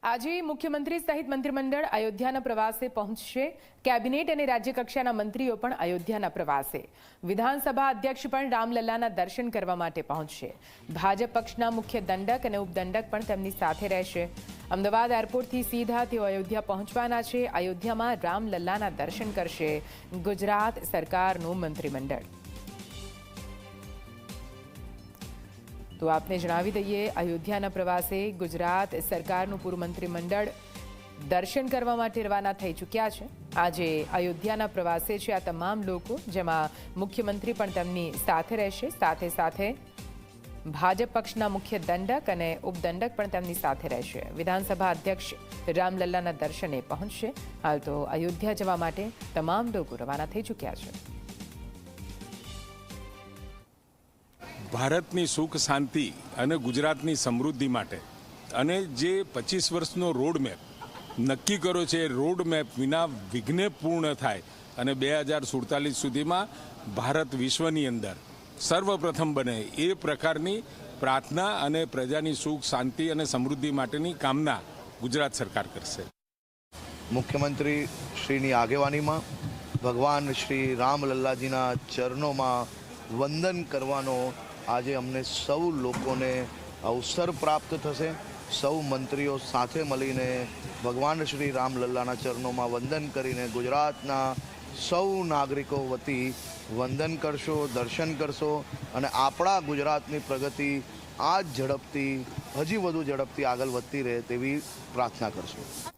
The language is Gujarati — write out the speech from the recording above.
આજે મુખ્યમંત્રી સહિત મંત્રીમંડળ અયોધ્યાના પ્રવાસે પહોંચશે। કેબિનેટ અને રાજ્યકક્ષાના મંત્રીઓ પણ અયોધ્યાના પ્રવાસે। વિધાનસભા અધ્યક્ષ પણ રામલલ્લાના દર્શન કરવા માટે પહોંચશે। ભાજપ પક્ષના મુખ્ય દંડક અને ઉપદંડક પણ તેમની સાથે રહેશે। અમદાવાદ એરપોર્ટથી સીધા તેઓ અયોધ્યા પહોંચવાના છે। અયોધ્યામાં રામલલ્લાના દર્શન કરશે ગુજરાત સરકારનું મંત્રીમંડળ। तो आपने जणावी दईए अयोध्याना प्रवासे गुजरात सरकारનું પૂરું મંત્રીમંડળ દર્શન કરવા માટે રવાના થઈ ચૂક્યા છે। આજે અયોધ્યાના પ્રવાસે છે આ તમામ લોકો, જેમાં મુખ્યમંત્રી પણ તેમની સાથે રહેશે। સાથે સાથે ભાજપ પક્ષના મુખ્ય દંડક અને ઉપદંડક પણ તેમની સાથે રહેશે। વિધાનસભા અધ્યક્ષ રામલલ્લાના દર્શને પહોંચશે। હાલ તો અયોધ્યા જવા માટે તમામ લોકો રવાના થઈ ચૂક્યા છે। ભારતની સુખ શાંતિ અને ગુજરાતની સમૃદ્ધિ માટે અને જે 25 વર્ષનો રોડ મેપ નક્કી કર્યો છે, રોડ મેપ વિના વિઘ્ને પૂર્ણ થાય અને 2047 સુધીમાં ભારત વિશ્વની અંદર સર્વપ્રથમ બને એ પ્રકારની પ્રાર્થના અને પ્રજાની સુખ શાંતિ અને સમૃદ્ધિ માટેની કામના ગુજરાત સરકાર કરશે। મુખ્યમંત્રી શ્રીની આગેવાનીમાં ભગવાન શ્રી રામલલ્લાજીના ચરણોમાં વંદન કરવાનો આજે અમને સૌ લોકોને અવસર પ્રાપ્ત થશે। સૌ મંત્રીઓ સાથે મળીને ભગવાન શ્રી રામલલ્લાના ચરણોમાં વંદન કરીને ગુજરાતના સૌ નાગરિકો વતી વંદન કરશો, દર્શન કરશો અને આપણા ગુજરાતની પ્રગતિ આ જ ઝડપથી, હજી વધુ ઝડપથી આગળ વધતી રહે તેવી પ્રાર્થના કરશો।